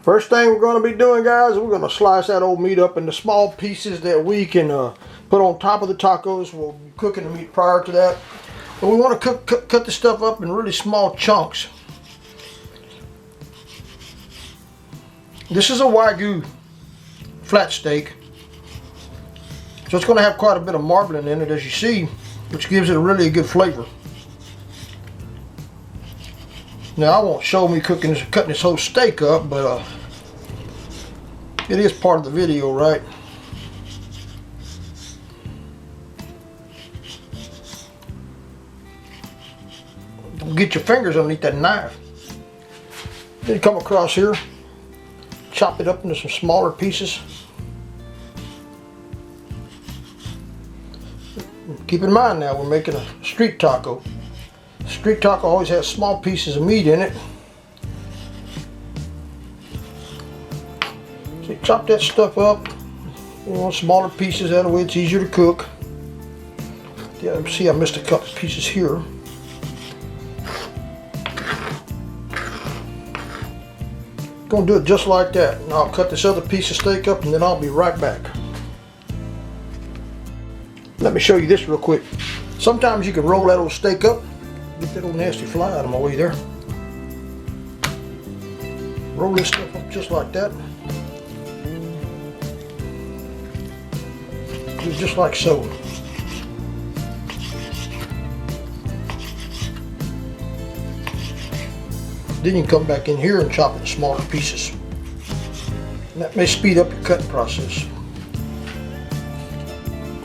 First thing we're going to be doing, guys, we're going to slice that old meat up into small pieces that we can put on top of the tacos. We'll be cooking the meat prior to that. But we want to cut this stuff up in really small chunks. This is a Wagyu flat steak. So it's going to have quite a bit of marbling in it, as you see, which gives it a really good flavor. Now, I won't show me cutting this whole steak up, but it is part of the video, right? Don't get your fingers underneath that knife. Then you come across here, chop it up into some smaller pieces. Keep in mind now, we're making a street taco. Street taco always has small pieces of meat in it. So you chop that stuff up, you want smaller pieces, that way it's easier to cook. Yeah, see, I missed a couple pieces here. Gonna do it just like that, and I'll cut this other piece of steak up, and then I'll be right back. Let me show you this real quick. Sometimes you can roll that old steak up. Get that old nasty fly out of my way there. Roll this stuff up just like that. Just like so. Then you can come back in here and chop it in smaller pieces. And that may speed up your cutting process.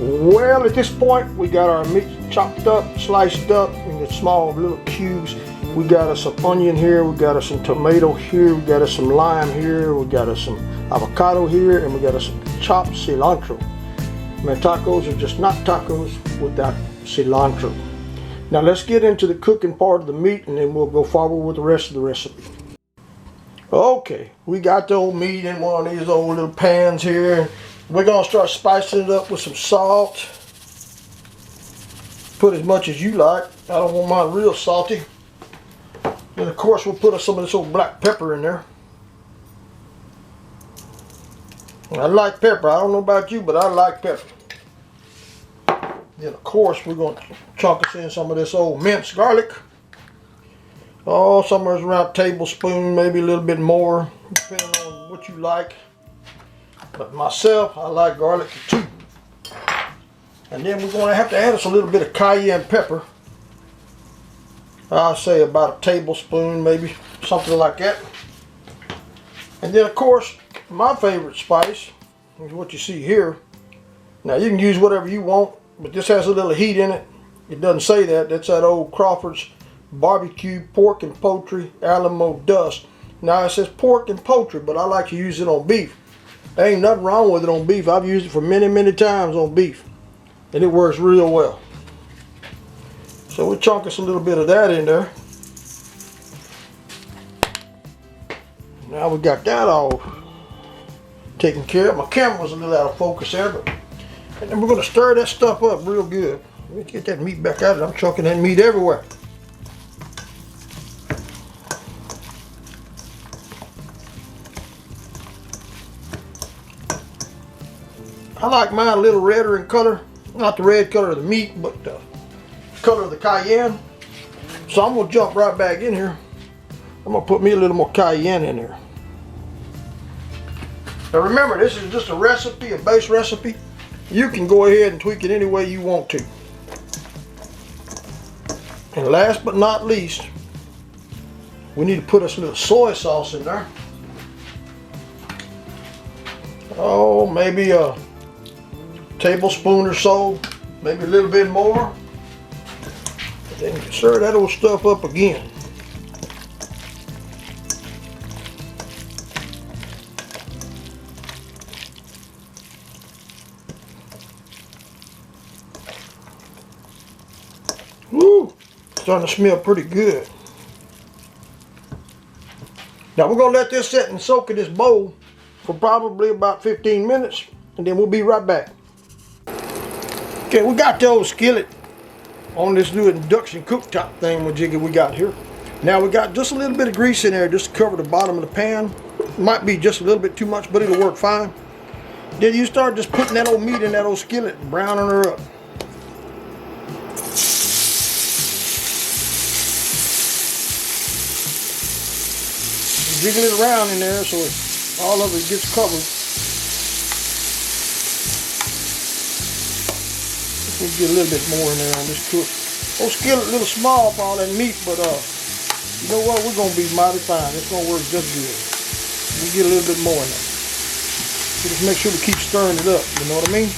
Well, at this point, we got our meat chopped up, sliced up into small little cubes. We got us some onion here, we got us some tomato here, we got us some lime here, we got us some avocado here, and we got us some chopped cilantro. Man, tacos are just not tacos without cilantro. Now let's get into the cooking part of the meat, and then we'll go forward with the rest of the recipe. Okay, we got the old meat in one of these old little pans here. We're going to start spicing it up with some salt. Put as much as you like. I don't want mine real salty. And of course we'll put some of this old black pepper in there. I like pepper. I don't know about you, but I like pepper. Then of course we're going to chunk us in some of this old minced garlic. Oh, somewhere around a tablespoon, maybe a little bit more, depending on what you like. But myself, I like garlic too. And then we're going to have to add us a little bit of cayenne pepper. I'll say about a tablespoon, maybe, something like that. And then of course, my favorite spice is what you see here. Now you can use whatever you want, but this has a little heat in it. It doesn't say that. That's that old Crawfords barbecue pork and poultry Alamo dust. Now it says pork and poultry, but I like to use it on beef. There ain't nothing wrong with it on beef. I've used it for many times on beef, and it works real well. So we'll chunk us a little bit of that in there. Now we got that all taken care of. My camera was a little out of focus there, but and then we're going to stir that stuff up real good. Let's get that meat back out of it. I'm chunking that meat everywhere. I like mine a little redder in color. Not the red color of the meat, but the color of the cayenne. So I'm going to jump right back in here. I'm going to put me a little more cayenne in there. Now remember, this is just a recipe, a base recipe. You can go ahead and tweak it any way you want to. And last but not least, we need to put us a little soy sauce in there. Oh, maybe a tablespoon or so, maybe a little bit more. And then you can stir that old stuff up again. Woo! Starting to smell pretty good. Now we're going to let this sit and soak in this bowl for probably about 15 minutes, and then we'll be right back. Okay, we got the old skillet on this new induction cooktop thing we got here. Now we got just a little bit of grease in there just to cover the bottom of the pan. Might be just a little bit too much, but it'll work fine. Then you start just putting that old meat in that old skillet and browning her up. Jiggle it around in there so all of it gets covered. Let me get a little bit more in there on this cook. Old skillet a little small for all that meat, but you know what? We're gonna be mighty fine. It's gonna work just good. We get a little bit more in there. So just make sure we keep stirring it up. You know what I mean?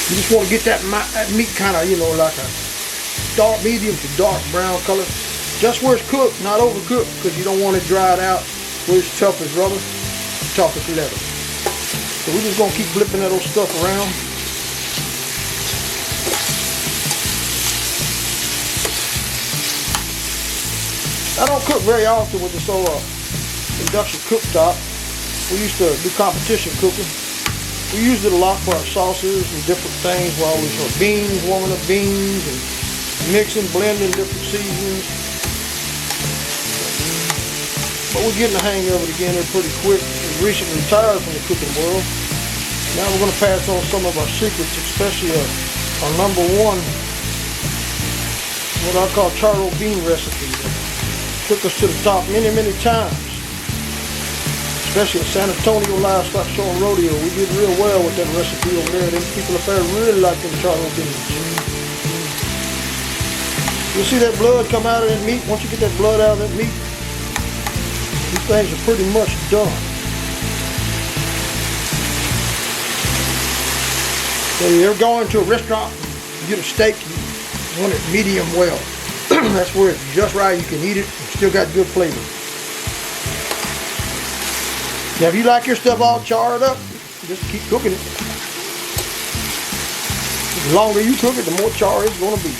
You just want to get that meat kind of, you know, like a dark medium to dark brown color. Just where it's cooked, not overcooked, because you don't want it dried out where it's tough as rubber, tough as leather. So we're just going to keep flipping that old stuff around. I don't cook very often with this old induction cooktop. We used to do competition cooking. We used it a lot for our sauces and different things while we were beans, warming up beans and mixing, blending different seasonings. But we're getting the hang of it again here pretty quick. We recently retired from the cooking world. Now we're going to pass on some of our secrets, especially our number one, what I call charro bean recipe. That took us to the top many, many times. Especially at San Antonio Livestock Show and Rodeo. We did real well with that recipe over there. Them people up there really like them charro beans. You'll see that blood come out of that meat. Once you get that blood out of that meat, these things are pretty much done. So you ever go into a restaurant, you get a steak, you want it medium well. That's where it's just right. You can eat it, it's still got good flavor. Now, if you like your stuff all charred up, just keep cooking it. The longer you cook it, the more char it's going to be.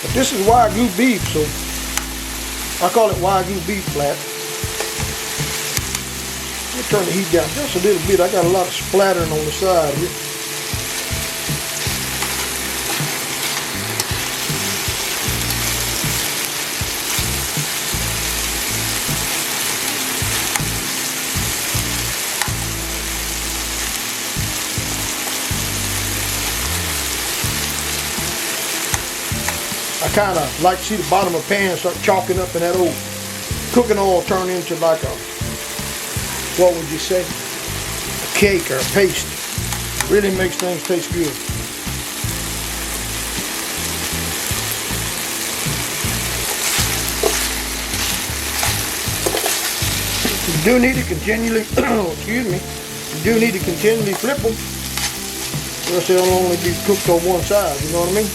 But this is Wagyu beef, so I call it Wagyu beef flat. Let me turn the heat down just a little bit. I got a lot of splattering on the side here. I kind of like to see the bottom of the pan start chalking up and that old cooking oil turn into like a, what would you say, a cake or a paste. Really makes things taste good. You do need to continually, excuse me, you do need to continually flip them, or else they'll only be cooked on one side, you know what I mean?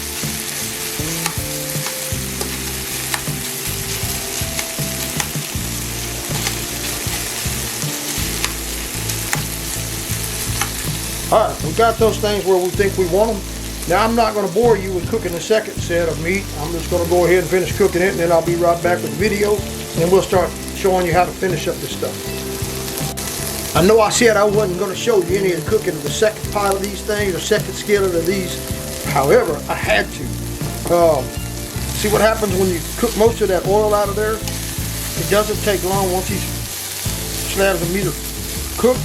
Alright, we got those things where we think we want them. Now I'm not going to bore you with cooking the second set of meat. I'm just going to go ahead and finish cooking it, and then I'll be right back with the video, and we'll start showing you how to finish up this stuff. I know I said I wasn't going to show you any of the cooking of the second pile of these things, or second skillet of these. However, I had to. See what happens when you cook most of that oil out of there? It doesn't take long once these slabs of meat are cooked.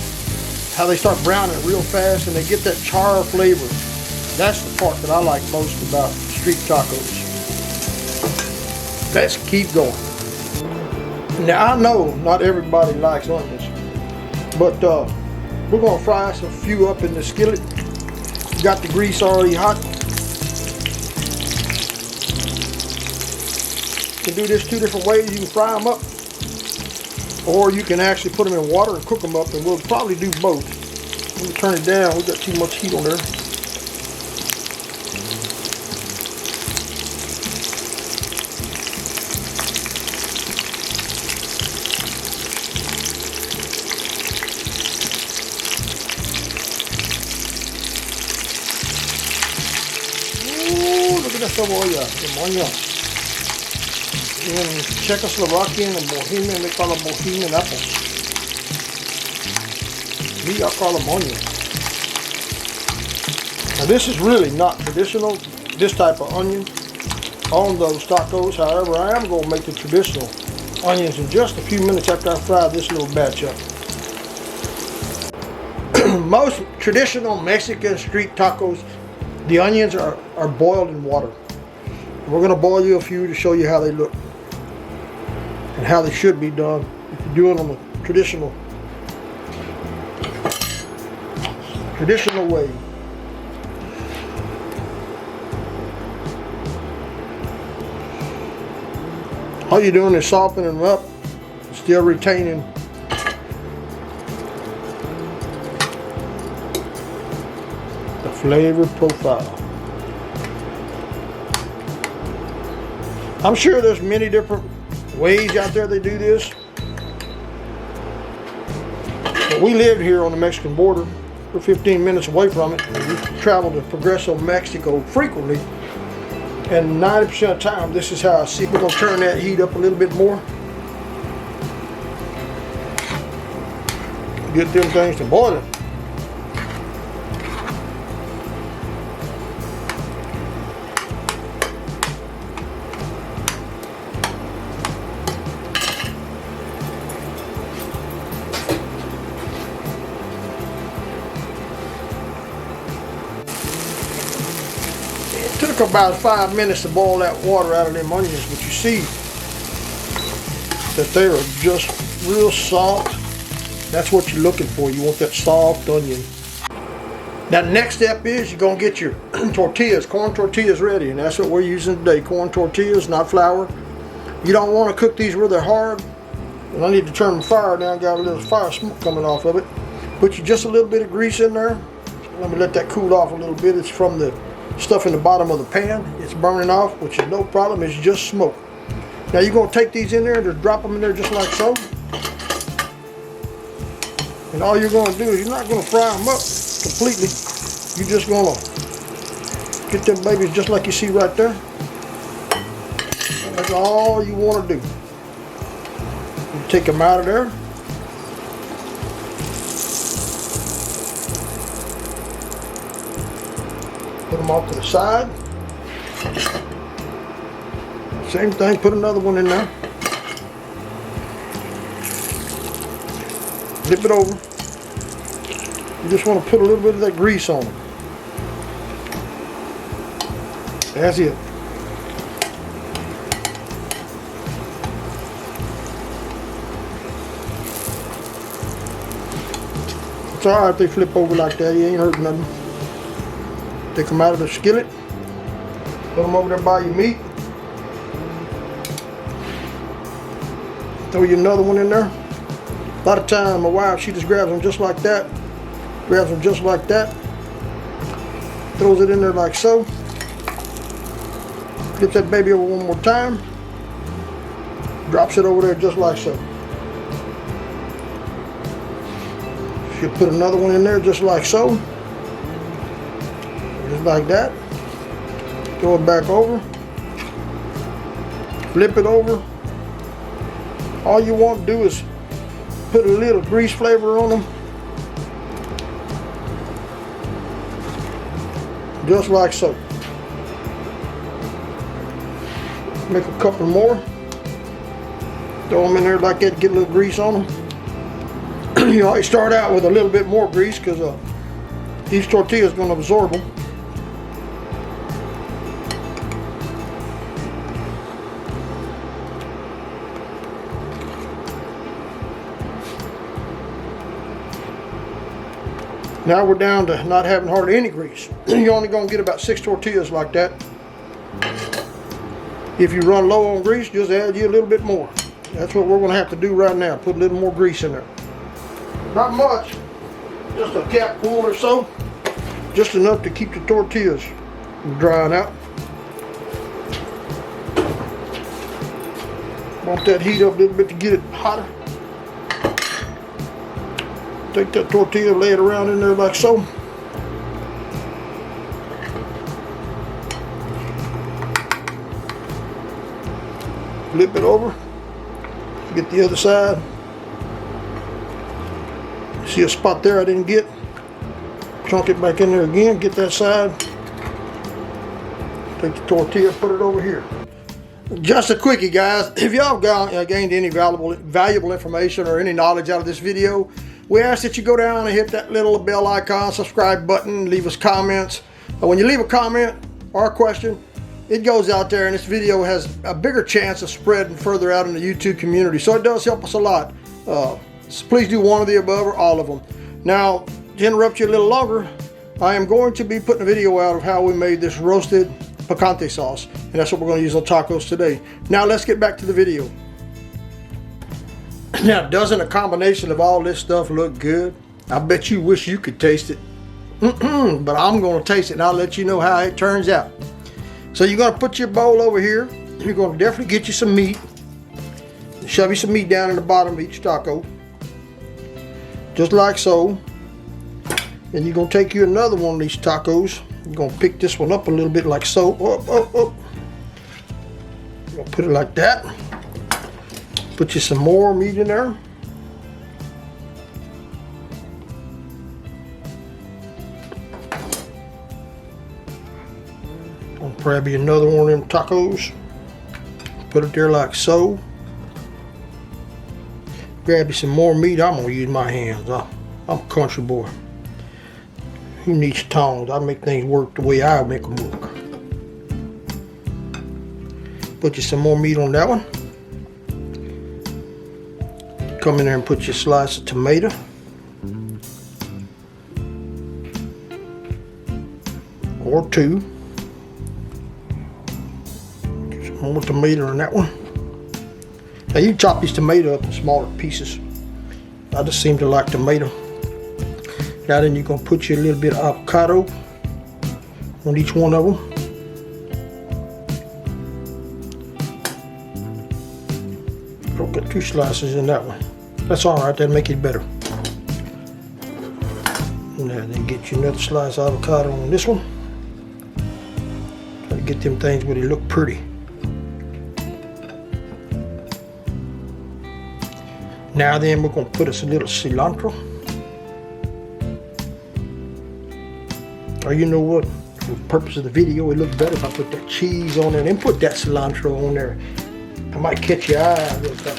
How they start browning real fast and they get that char flavor. That's the part that I like most about street tacos. Let's keep going. Now I know not everybody likes onions, but we're going to fry a few up in the skillet. Got the grease already hot. You can do this two different ways. You can fry them up, or you can actually put them in water and cook them up, and we'll probably do both. Let me turn it down. We got too much heat on there. Ooh, look at that cebolla, demonio. In Czechoslovakian and Bohemian, they call them Bohemian apples. Me, I call them onions. Now this is really not traditional, this type of onion on those tacos. However, I am going to make the traditional onions in just a few minutes after I fry this little batch up. Most traditional Mexican street tacos, the onions are boiled in water. We're going to boil you a few to show you how they look and how they should be done if you're doing them the traditional way. All you're doing is softening them up, still retaining the flavor profile. I'm sure there's many different ways out there they do this, but we live here on the Mexican border. We're 15 minutes away from it. We travel to Progresso, Mexico frequently, and 90% of the time this is how I see it. We're going to turn that heat up a little bit more. Get them things to boiling. Took about 5 minutes to boil that water out of them onions, but you see that they are just real soft. That's what you're looking for. You want that soft onion. Now the next step is you're going to get your tortillas, corn tortillas ready, and that's what we're using today, corn tortillas, not flour. You don't want to cook these really hard. And I need to turn the fire down, got a little fire smoke coming off of it. Put you just a little bit of grease in there. Let me let that cool off a little bit. It's from the stuff in the bottom of the pan. It's burning off, which is no problem. It's just smoke. Now you're going to take these in there and just drop them in there just like so. And all you're going to do is you're not going to fry them up completely. You're just going to get them babies just like you see right there. That's all you want to do. You take them out of there. Put them off to the side. Same thing, put another one in there. Flip it over. You just want to put a little bit of that grease on them. That's it. It's alright if they flip over like that, you ain't hurting nothing. Take them out of the skillet, put them over there by your meat. Throw you another one in there. A lot of time my wife, she just grabs them just like that. Throws it in there like so. Flips that baby over one more time. Drops it over there just like so. She'll put another one in there just like so. Just like that. Throw it back over. Flip it over. All you want to do is put a little grease flavor on them. Just like so. Make a couple more. Throw them in there like that, get a little grease on them. You always start out with a little bit more grease because each tortilla is going to absorb them. Now we're down to not having hardly any grease. You're only going to get about 6 tortillas like that. If you run low on grease, just add you a little bit more. That's what we're going to have to do right now. Put a little more grease in there. Not much, just a capful or so. Just enough to keep the tortillas from drying out. Want that heat up a little bit to get it hotter. Take that tortilla, lay it around in there like so. Flip it over. Get the other side. See a spot there I didn't get? chunk it back in there again, get that side. Take the tortilla, put it over here. Just a quickie, guys. If y'all gained any valuable information or any knowledge out of this video, we ask that you go down and hit that little bell icon, subscribe button, leave us comments. When you leave a comment or a question, it goes out there, and this video has a bigger chance of spreading further out in the YouTube community. So it does help us a lot. So please do one of the above or all of them. Now, to interrupt you a little longer, I am going to be putting a video out of how we made this roasted picante sauce, and that's what we're going to use on tacos today. Now let's get back to the video. Now, doesn't a combination of all this stuff look good? I bet you wish you could taste it. But I'm going to taste it, and I'll let you know how it turns out. So you're going to put your bowl over here. You're going to definitely get you some meat. Shove you some meat down in the bottom of each taco, just like so. And you're going to take you another one of these tacos. You're going to pick this one up a little bit like so. Up. You're going to put it like that. Put you some more meat in there. Going to grab you another one of them tacos. Put it there like so. Grab you some more meat. I'm going to use my hands. I'm a country boy. Who needs tongs? I make things work the way I make them work. Put you some more meat on that one. Come in there and put your slice of tomato. Or two. Get some more tomato on that one. Now you chop these tomatoes up in smaller pieces. I just seem to like tomato. Now then you're going to put you a little bit of avocado on each one of them. Don't get 2 slices in that one. That's alright, that'll make it better. Now then get you another slice of avocado on this one. Try to get them things where they look pretty. Now then we're going to put us a little cilantro. Or you know what, for the purpose of the video, it looks better if I put that cheese on there and then put that cilantro on there. I might catch your eye a little bit.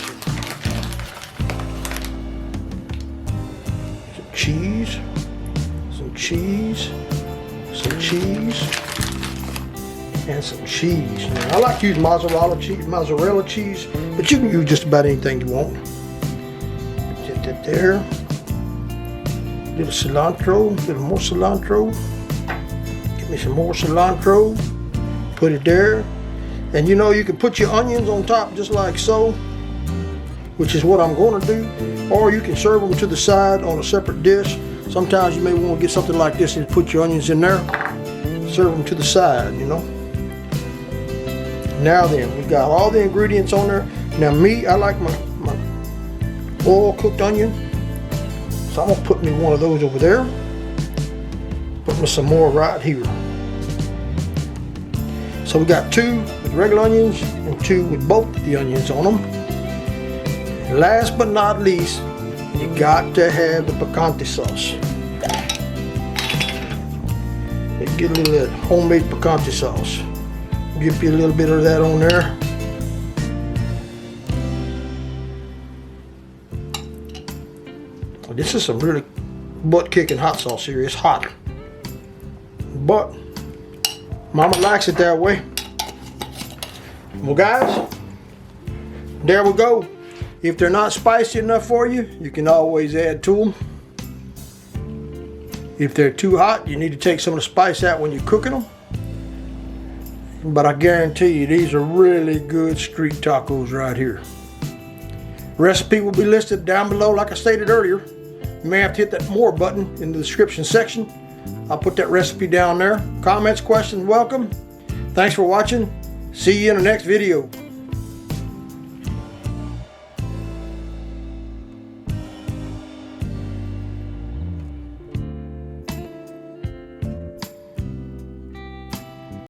Some cheese, some cheese, some cheese, and some cheese. Now, I like to use mozzarella cheese, but you can use just about anything you want. Get that there. Little cilantro, little more cilantro. Get me some more cilantro. Put it there. And you know, you can put your onions on top just like so, which is what I'm going to do. Or you can serve them to the side on a separate dish. Sometimes you may want to get something like this and put your onions in there. Serve them to the side, you know. Now then, we got all the ingredients on there. Now me, I like my oil cooked onion. So I'm going to put me one of those over there. Put me some more right here. So we got 2 with regular onions and 2 with both the onions on them. And last but not least, you got to have the picante sauce. Get a little of that homemade picante sauce. Give you a little bit of that on there. This is some really butt-kicking hot sauce here. It's hot, but Mama likes it that way. Well, guys, there we go. If they're not spicy enough for you, you can always add to them. If they're too hot, you need to take some of the spice out when you're cooking them. But I guarantee you, these are really good street tacos right here. Recipe will be listed down below, like I stated earlier. You may have to hit that more button in the description section. I'll put that recipe down there. Comments, questions, welcome. Thanks for watching. See you in the next video.